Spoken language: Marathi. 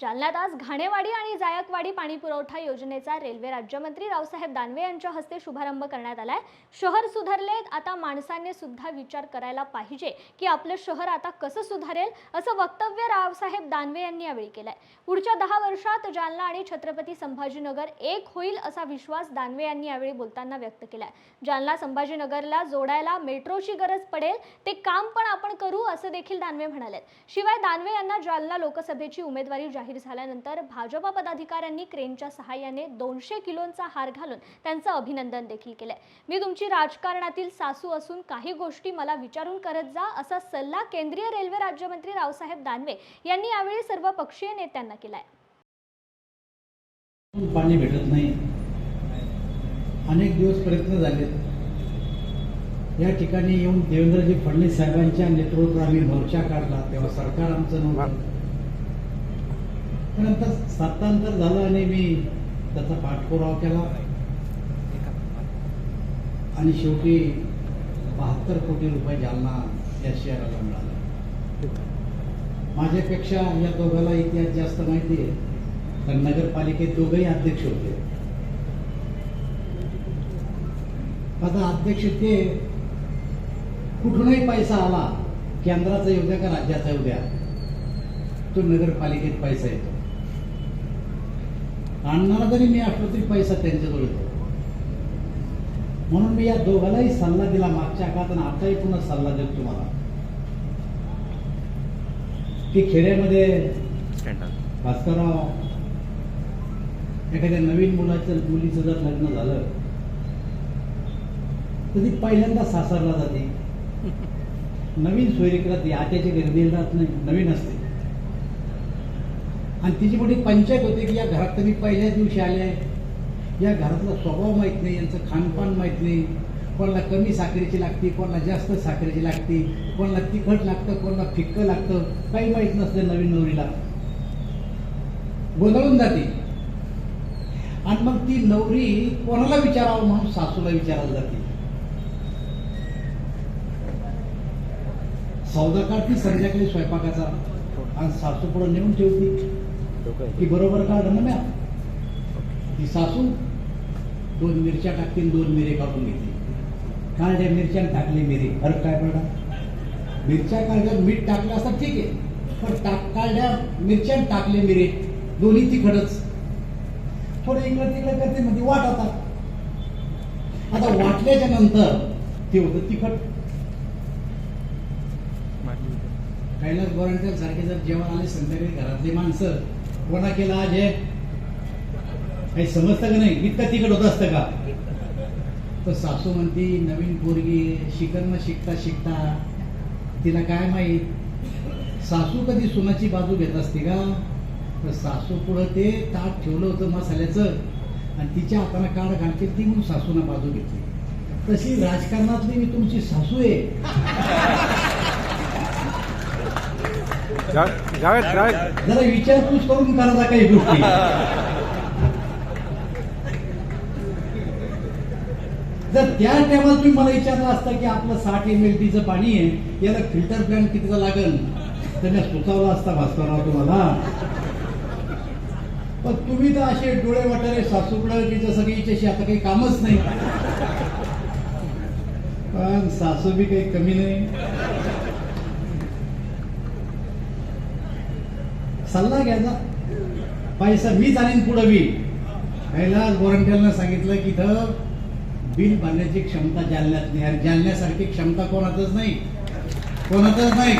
जालन्यात आज घाणेवाडी आणि जायकवाडी पाणी पुरवठा योजनेचा रेल्वे राज्यमंत्री रावसाहेब दानवे यांच्या हस्ते शुभारंभ करण्यात आलाय। शहर सुधारले, आता माणसांनी सुद्धा विचार करायला पाहिजे की आपले शहर आता कसं सुधारेल, असं वक्तव्य रावसाहेब दानवे यांनी यावेळी केलंय। पुढच्या 10 वर्षात जालना आणि छत्रपती संभाजीनगर एक होईल असा विश्वास दानवे यांनी यावेळी बोलताना व्यक्त केलाय। जालना संभाजीनगरला जोडायला मेट्रोची गरज पडेल, ते काम पण आपण करू असं देखील दानवे म्हणाले। शिवाय दानवे यांना जालना लोकसभेची उमेदवारी जाहीर झाल्यानंतर भाजपा पदाधिकाऱ्यांनी क्रेनच्या सहाय्याने 200 किलोंचा हार घालून त्यांचं अभिनंदन देखील केलंय। मी तुमची राजकारणातील सासू असून काही गोष्टी मला विचारून करत जा, असा सल्ला केंद्रीय रेल्वे राज्यमंत्री रावसाहेब दानवे यांनी यावेळी सर्व पक्षीय नेत्यांना केलाय। पाणी भेटत नाही, अनेक दिवस प्रयत्न झाले। या ठिकाणी येऊन देवेंद्रजी फडणवीस साहेबांच्या नेतृत्वात आम्ही मोर्चा काढला, तेव्हा सरकार आमचं नव्हतं। नंतर सत्तांतर झालं आणि मी त्याचा पाठपुरावा केला आणि शेवटी 72 कोटी रुपये जालना या शहराला मिळाले। माझ्यापेक्षा या दोघांना इतिहास जास्त माहिती आहे, तर नगरपालिकेत दोघंही अध्यक्ष होते। आता अध्यक्ष ते कुठूनही पैसा आला, केंद्राचा येऊ द्या का राज्याचा येऊ द्या, तो नगरपालिकेत पैसा येतो। आणणारा जरी मी असलो तरी पैसा त्यांच्याजवळ येतो। म्हणून मी या दोघांनाही सल्ला दिला मागच्या काळात आणि आताही पुन्हा सल्ला देतो तुम्हाला की खेड्यामध्ये भास्करराव, एखाद्या नवीन मुलीचं जर लग्न झालं तर ती पहिल्यांदा सासरला जाते, नवीन सोयरीकडे ती आत्याची घरी जात नाही, नवीन असते। आणि तिची मोठी पंचायत होते की या घरात तुम्ही पहिल्याच दिवशी आले, या घरातला स्वभाव माहित नाही, यांचं खानपान माहित नाही, कोणाला कमी साखरेची लागते, कोणाला जास्त साखरेची लागते, कोणाला तिखट लागतं, कोणाला फिक्कं लागतं, काही माहित नसतं। नवीन नवरीला गोंधळून जाते आणि मग ती नवरी कोणाला विचारावं म्हणून सासूला विचारायला जाते। सौदा काढती संध्याकाळी स्वयंपाकाचा आणि सासू पुढे नेऊन ठेवती की बरोबर काढ ना म्या। ती सासू 2 मिरच्या टाकते, 2 मिरे काढून घेते। काढल्या मिरच्या टाकली मिरे, फरक काय पडला? मिरच्या काढल्या मीठ टाकलं असं ठीक आहे, पण काढल्या मिरच्या टाकले मिरे, दोन्ही तिखटच। थोडं इकडं तिकडं करते म्हणजे वाट आता वाटल्याच्या नंतर ते होतं तिखट। कैलास गोरंट्याल सारखे जर जेवण आले संध्याकाळी घरातली माणसं, कोणा केला आज हे काही समजतं का नाही, इतकं तिखट होत असतं का? तर सासू म्हणती नवीन पोरगी शिकन शिकता शिकता तिला काय माहित, सासू कधी सुनाची बाजू घेत असते का? तर सासू पुढं ते ताट ठेवलं होतं मसाल्याचं आणि तिच्या हाताने काढ घालते, ती म्हणून सासूना बाजू घेतली। तशी राजकारणातली मी तुमची सासू आहे। जरा विचारपूस करून करा काही गोष्टी। जर त्या टायमाला तुम्ही मला विचारलं असतं की आपलं 60 ml पाणी आहे, याला फिल्टर प्लांट कितीचा लागेल, तर मी सुचवला असता भास्करराव तुम्हाला। पण तुम्ही तर असे डोळे वाटारे सासूकडे की जसं की हिच्याशी आता काही कामच नाही, पण सासू बी काही कमी नाही। सल्ला घ्यायचा, पैसा मीच आणीन पुढे बी। कैलास गोरंट्यालनं सांगितलं की इथं बिल भरण्याची क्षमता जालन्यात नाही, जालन्यासारखी क्षमता कोणातच नाही, कोणातच नाही।